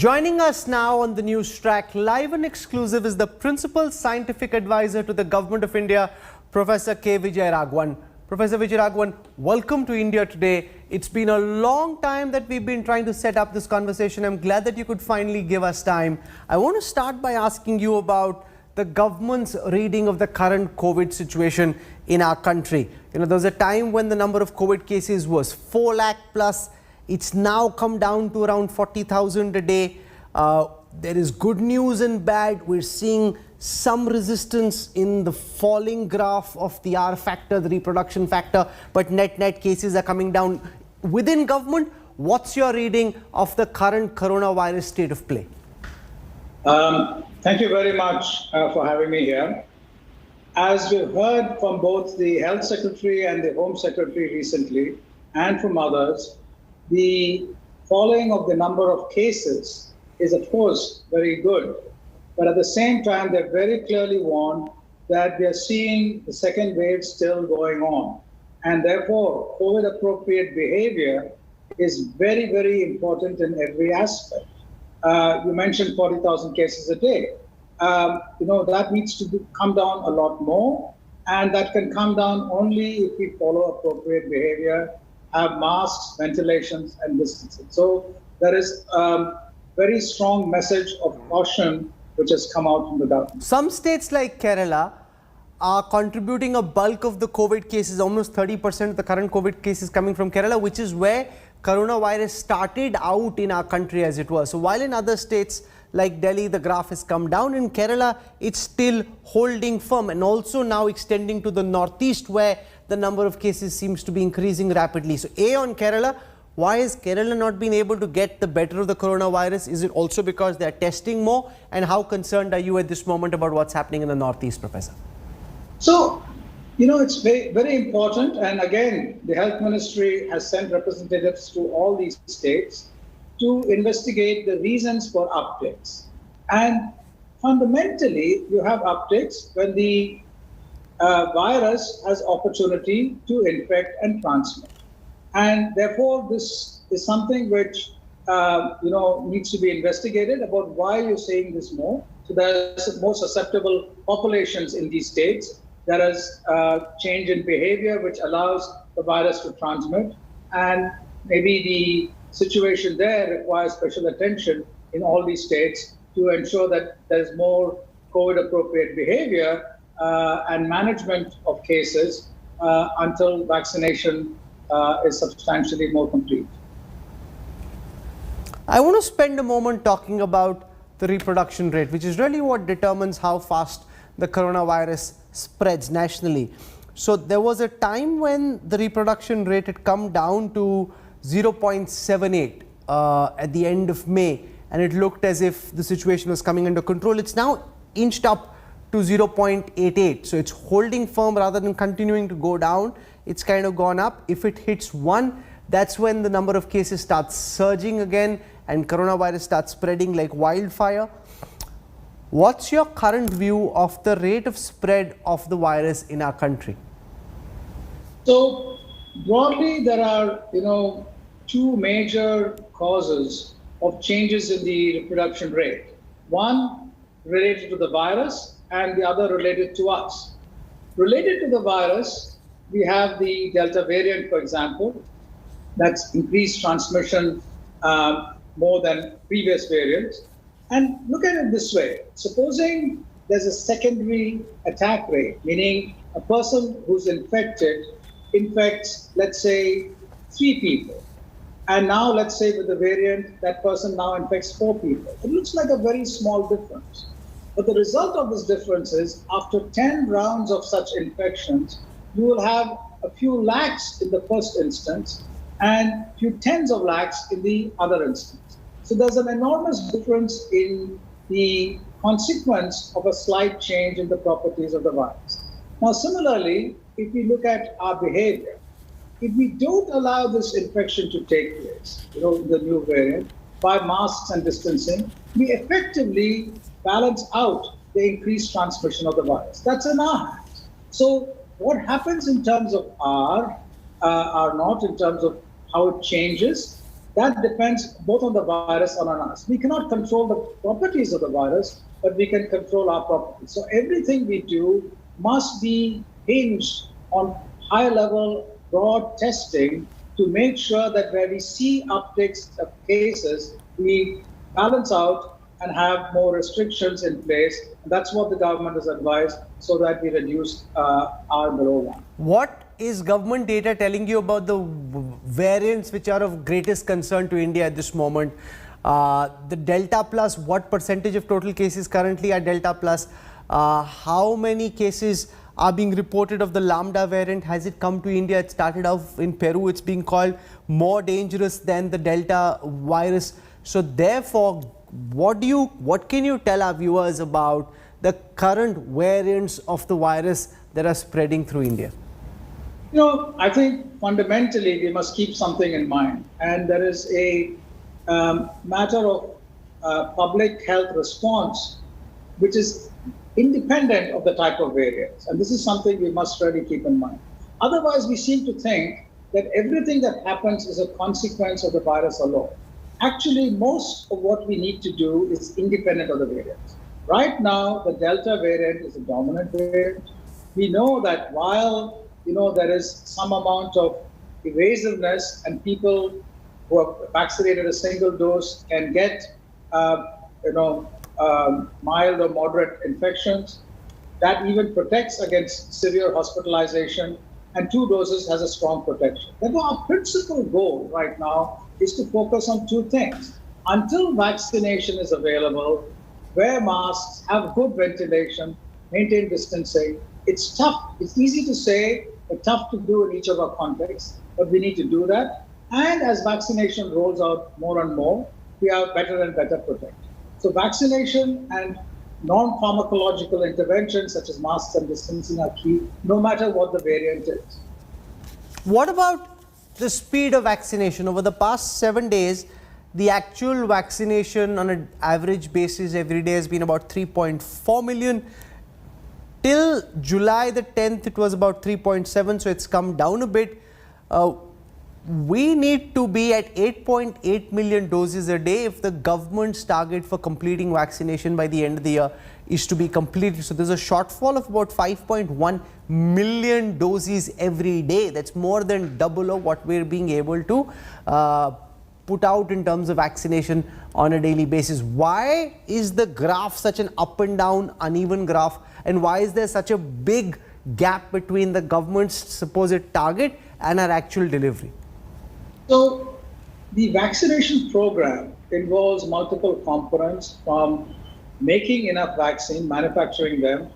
Joining us now on the Newstrack live and exclusive is the Principal Scientific Advisor to the Government of India, Professor K. Vijayraghavan. Professor Vijayraghavan, welcome to India today. It's been a long time that we've been trying to set up this conversation. I'm glad that you could finally give us time. I want to start by asking you about the government's reading of the current COVID situation in our country. There was a time when the number of COVID cases was 4 lakh plus. It's now come down to around 40,000 a day. There is good news and bad. We're seeing some resistance in the falling graph of the R factor, the reproduction factor, but net cases are coming down. Within government, what's your reading of the current coronavirus state of play? Thank you very much for having me here. As we've heard from both the Health Secretary and the Home Secretary recently, and from others, the falling of the number of cases is, of course, very good. But at the same time, they're very clearly warned that we are seeing the second wave still going on. And therefore, COVID-appropriate behavior is very, very important in every aspect. You mentioned 40,000 cases a day. That needs to come down a lot more. And that can come down only if we follow appropriate behavior, have masks, ventilations, and distancing. So there is a very strong message of caution which has come out from the government. Some states like Kerala are contributing a bulk of the COVID cases, almost 30% of the current COVID cases coming from Kerala, which is where coronavirus started out in our country, as it was. So while in other states like Delhi, the graph has come down, in Kerala, it's still holding firm, and also now extending to the northeast, where the number of cases seems to be increasing rapidly. So on Kerala, why has Kerala not been able to get the better of the coronavirus? Is it also because they're testing more? And how concerned are you at this moment about what's happening in the northeast, Professor? So, it's very, very important. And again, the Health Ministry has sent representatives to all these states to investigate the reasons for upticks. And fundamentally, you have upticks when the virus has opportunity to infect and transmit. And therefore, this is something which needs to be investigated about why you're seeing this more. So there's more susceptible populations in these states. There is change in behavior which allows the virus to transmit. And maybe the situation there requires special attention in all these states to ensure that there's more COVID-appropriate behavior and management of cases until vaccination is substantially more complete. I want to spend a moment talking about the reproduction rate, which is really what determines how fast the coronavirus spreads nationally. So there was a time when the reproduction rate had come down to 0.78 at the end of May, and it looked as if the situation was coming under control. It's now inched up to 0.88. So it's holding firm rather than continuing to go down. It's kind of gone up. If it hits 1, that's when the number of cases starts surging again and coronavirus starts spreading like wildfire. What's your current view of the rate of spread of the virus in our country? So broadly, there are, two major causes of changes in the reproduction rate. One related to the virus and the other related to us. Related to the virus, we have the Delta variant, for example, that's increased transmission more than previous variants. And look at it this way. Supposing there's a secondary attack rate, meaning a person who's infected infects, let's say, 3 people. And now, let's say with the variant, that person now infects 4 people. It looks like a very small difference. But the result of this difference is, after 10 rounds of such infections, you will have a few lakhs in the first instance and a few tens of lakhs in the other instance. So there's an enormous difference in the consequence of a slight change in the properties of the virus. Now, similarly, if we look at our behavior, if we don't allow this infection to take place, the new variant, by masks and distancing, we effectively balance out the increased transmission of the virus. That's in our hands. So what happens in terms of R not in terms of how it changes, that depends both on the virus and on us. We cannot control the properties of the virus, but we can control our properties. So everything we do must be hinged on high level, broad testing to make sure that where we see upticks of cases, we balance out and have more restrictions in place. And that's what the government has advised so that we reduce our below one. What is government data telling you about the variants which are of greatest concern to India at this moment? The Delta plus, what percentage of total cases currently are Delta plus? How many cases are being reported of the Lambda variant? Has it come to India? It started off in Peru. It's being called more dangerous than the Delta virus. So therefore, what can you tell our viewers about the current variants of the virus that are spreading through India? I think fundamentally we must keep something in mind, and there is a matter of public health response which is independent of the type of variants, and this is something we must really keep in mind. Otherwise, we seem to think that everything that happens is a consequence of the virus alone. Actually, most of what we need to do is independent of the variants. Right now, the Delta variant is a dominant variant. We know that while there is some amount of evasiveness, and people who are vaccinated a single dose can get, mild or moderate infections. That even protects against severe hospitalization, and 2 doses has a strong protection. Therefore, our principal goal right now is to focus on 2 things. Until vaccination is available, wear masks, have good ventilation, maintain distancing. It's tough. It's easy to say, but tough to do in each of our contexts. But we need to do that. And as vaccination rolls out more and more, we are better and better protected. So vaccination and non-pharmacological interventions such as masks and distancing are key, no matter what the variant is. What about the speed of vaccination? Over the past 7 days, the actual vaccination on an average basis every day has been about 3.4 million. Till July the 10th, it was about 3.7, so it's come down a bit. We need to be at 8.8 million doses a day if the government's target for completing vaccination by the end of the year is to be completed. So there's a shortfall of about 5.1 million doses every day. That's more than double of what we're being able to put out in terms of vaccination on a daily basis. Why is the graph such an up and down, uneven graph? And why is there such a big gap between the government's supposed target and our actual delivery? So the vaccination program involves multiple components, from making enough vaccine, manufacturing them,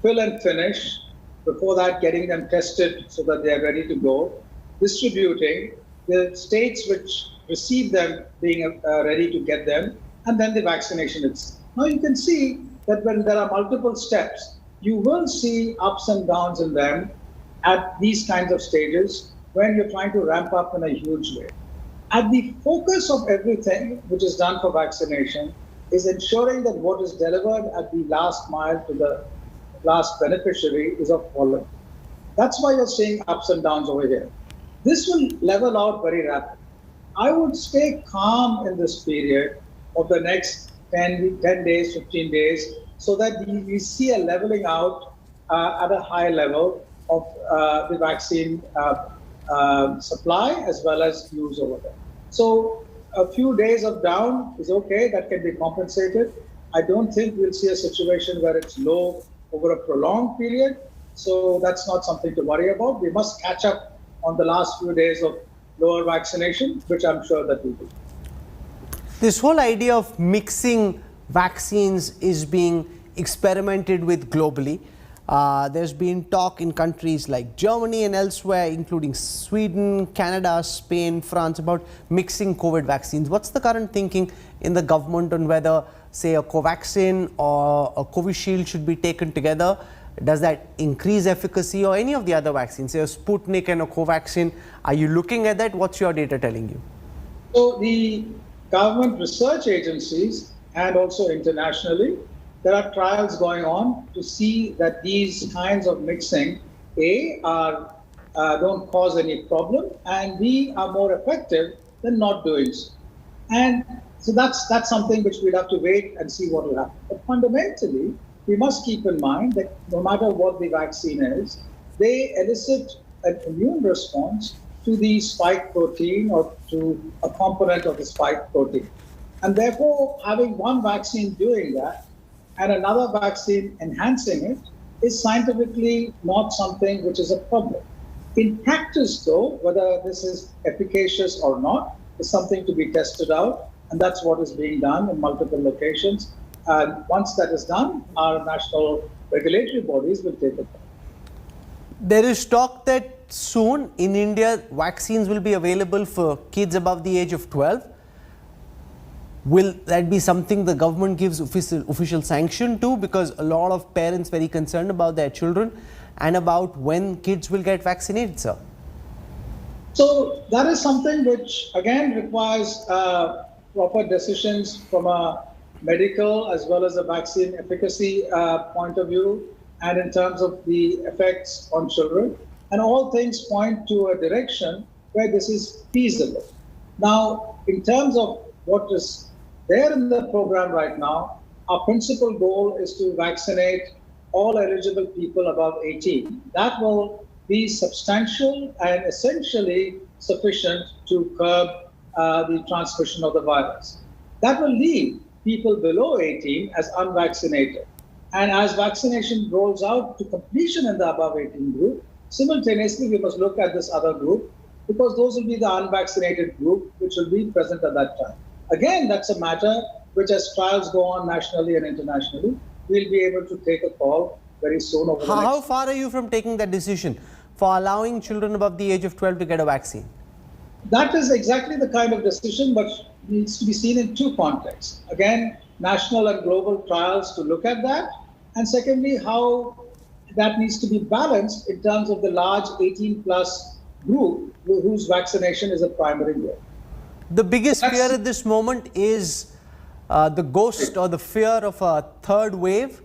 fill and finish, before that getting them tested so that they are ready to go, distributing, the states which receive them being ready to get them, and then the vaccination itself. Now you can see that when there are multiple steps, you will see ups and downs in them at these kinds of stages when you're trying to ramp up in a huge way. At the focus of everything which is done for vaccination is ensuring that what is delivered at the last mile to the last beneficiary is of quality. That's why you're seeing ups and downs over here. This will level out very rapidly. I would stay calm in this period of the next 10 days, 15 days, so that we see a leveling out at a high level of the vaccine supply as well as use over there. So a few days of down is okay, that can be compensated. I don't think we'll see a situation where it's low over a prolonged period. So that's not something to worry about. We must catch up on the last few days of lower vaccination, which I'm sure that we will. This whole idea of mixing vaccines is being experimented with globally. There's been talk in countries like Germany and elsewhere, including Sweden, Canada, Spain, France, about mixing COVID vaccines. What's the current thinking in the government on whether, say, a Covaxin or a Covishield should be taken together? Does that increase efficacy, or any of the other vaccines, say a Sputnik and a Covaxin? Are you looking at that? What's your data telling you? So the government research agencies and also internationally, there are trials going on to see that these kinds of mixing, A, don't cause any problem, and B, are more effective than not doing so. And so that's something which we'll have to wait and see what will happen. But fundamentally, we must keep in mind that no matter what the vaccine is, they elicit an immune response to the spike protein or to a component of the spike protein. And therefore, having one vaccine doing that and another vaccine enhancing it is scientifically not something which is a problem. In practice, though, whether this is efficacious or not is something to be tested out, and that's what is being done in multiple locations. And once that is done, our national regulatory bodies will take it. There is talk that soon in India vaccines will be available for kids above the age of 12. Will that be something the government gives official sanction to? Because a lot of parents very concerned about their children and about when kids will get vaccinated, sir. So that is something which again requires proper decisions from a medical as well as a vaccine efficacy point of view and in terms of the effects on children. And all things point to a direction where this is feasible. Now, in terms of what is there in the program right now, our principal goal is to vaccinate all eligible people above 18. That will be substantial and essentially sufficient to curb the transmission of the virus. That will leave people below 18 as unvaccinated. And as vaccination rolls out to completion in the above 18 group, simultaneously we must look at this other group because those will be the unvaccinated group which will be present at that time. Again, that's a matter which as trials go on nationally and internationally, we'll be able to take a call very soon over the How far are you from taking that decision for allowing children above the age of 12 to get a vaccine? That is exactly the kind of decision, but needs to be seen in two contexts. Again, national and global trials to look at that. And secondly, how that needs to be balanced in terms of the large 18 plus group whose vaccination is a primary goal. The biggest fear at this moment is the ghost or the fear of a third wave.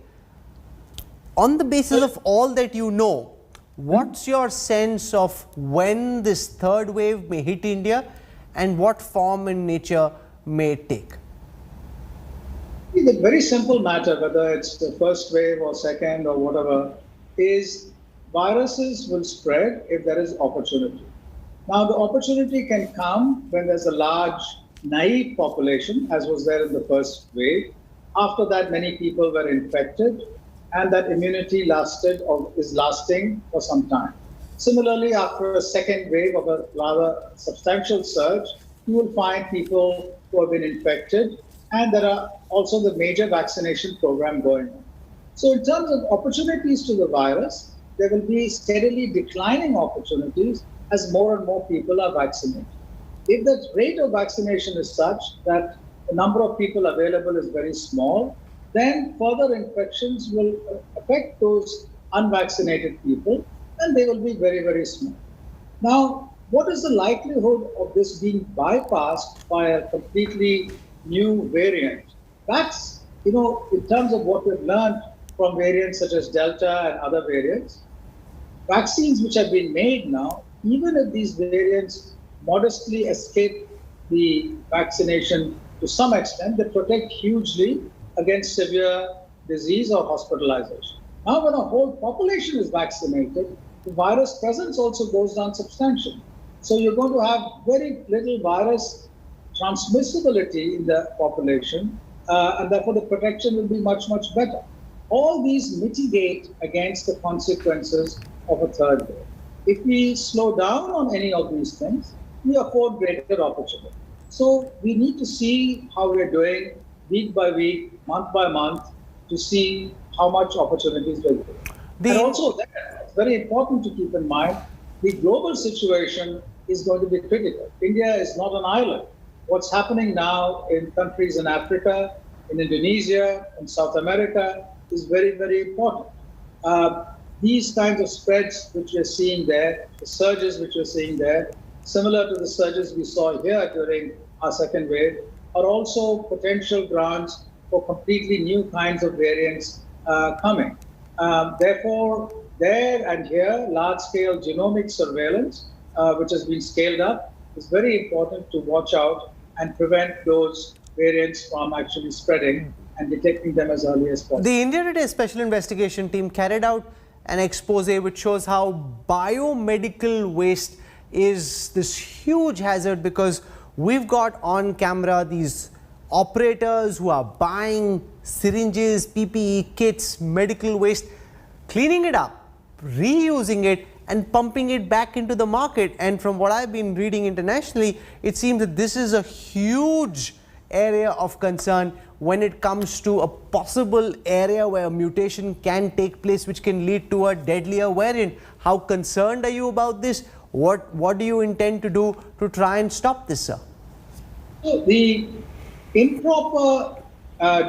On the basis of all that you know, what's your sense of when this third wave may hit India and what form and nature may it take? The very simple matter, whether it's the first wave or second or whatever, is viruses will spread if there is opportunity. Now, the opportunity can come when there's a large naive population, as was there in the first wave. After that, many people were infected, and that immunity lasted or is lasting for some time. Similarly, after a second wave of a rather substantial surge, you will find people who have been infected, and there are also the major vaccination program going on. So in terms of opportunities to the virus, there will be steadily declining opportunities as more and more people are vaccinated. If the rate of vaccination is such that the number of people available is very small, then further infections will affect those unvaccinated people, and they will be very, very small. Now, what is the likelihood of this being bypassed by a completely new variant? That's, in terms of what we've learned from variants such as Delta and other variants, vaccines which have been made now, even if these variants modestly escape the vaccination to some extent, they protect hugely against severe disease or hospitalization. Now, when a whole population is vaccinated, the virus presence also goes down substantially. So you're going to have very little virus transmissibility in the population, and therefore the protection will be much, much better. All these mitigate against the consequences of a third wave. If we slow down on any of these things, we afford greater opportunity. So we need to see how we're doing week by week, month by month, to see how much opportunities will be. And also, it's very important to keep in mind, the global situation is going to be critical. India is not an island. What's happening now in countries in Africa, in Indonesia, in South America is very, very important. These kinds of spreads which we're seeing there, the surges which we're seeing there, similar to the surges we saw here during our second wave, are also potential grounds for completely new kinds of variants coming. Therefore, there and here, large-scale genomic surveillance, which has been scaled up, it's very important to watch out and prevent those variants from actually spreading and detecting them as early as possible. The India Today Special Investigation Team carried out an expose which shows how biomedical waste is this huge hazard, because we've got on camera these operators who are buying syringes, PPE kits, medical waste, cleaning it up, reusing it and pumping it back into the market. And from what I've been reading internationally, it seems that this is a huge area of concern when it comes to a possible area where a mutation can take place which can lead to a deadlier variant. How concerned are you about this? What do you intend to do to try and stop this, sir? So the improper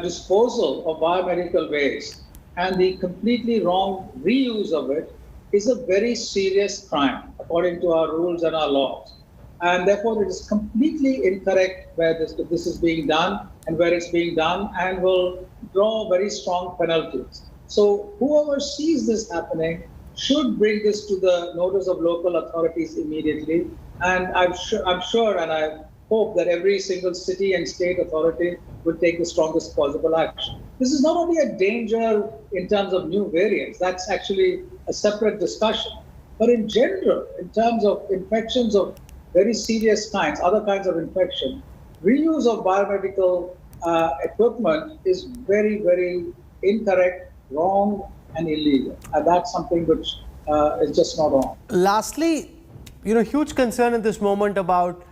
disposal of biomedical waste and the completely wrong reuse of it is a very serious crime according to our rules and our laws. And therefore, it is completely incorrect where this is being done and where it's being done, and will draw very strong penalties. So whoever sees this happening should bring this to the notice of local authorities immediately. And I'm sure and I hope that every single city and state authority will take the strongest possible action. This is not only a danger in terms of new variants, that's actually a separate discussion. But in general, in terms of infections of very serious kinds, other kinds of infection, reuse of biomedical equipment is very, very incorrect, wrong, and illegal. And that's something which is just not on. Lastly, huge concern at this moment about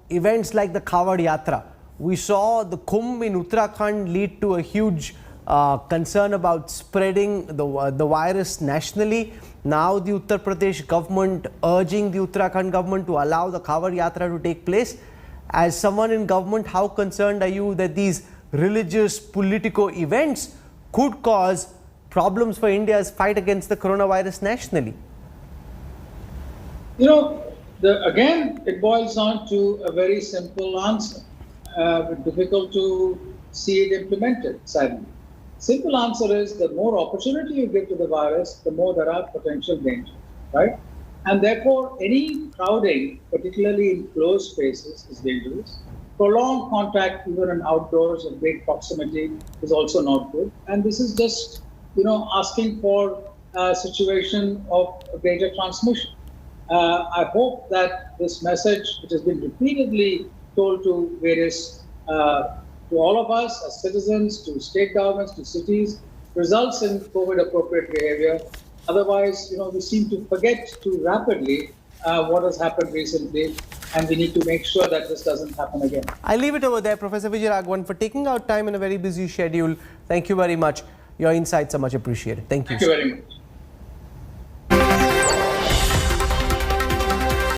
events like the Kawad Yatra. We saw the Kumbh in Uttarakhand lead to a huge concern about spreading the virus nationally. Now the Uttar Pradesh government urging the Uttarakhand government to allow the Kawad Yatra to take place. As someone in government, how concerned are you that these religious political events could cause problems for India's fight against the coronavirus nationally? Again, it boils down to a very simple answer. Difficult to see it implemented, sadly. Simple answer is the more opportunity you give to the virus, the more there are potential dangers, right? And therefore, any crowding, particularly in closed spaces, is dangerous. Prolonged contact, even in outdoors of great proximity, is also not good. And this is just, asking for a situation of greater transmission. I hope that this message, which has been repeatedly told to various, to all of us as citizens, to state governments, to cities, results in COVID-appropriate behavior. Otherwise, we seem to forget too rapidly what has happened recently, and we need to make sure that this doesn't happen again. I leave it over there, Professor Vijayraghavan, for taking out time in a very busy schedule. Thank you very much. Your insights are much appreciated. Thank you. Thank you very much.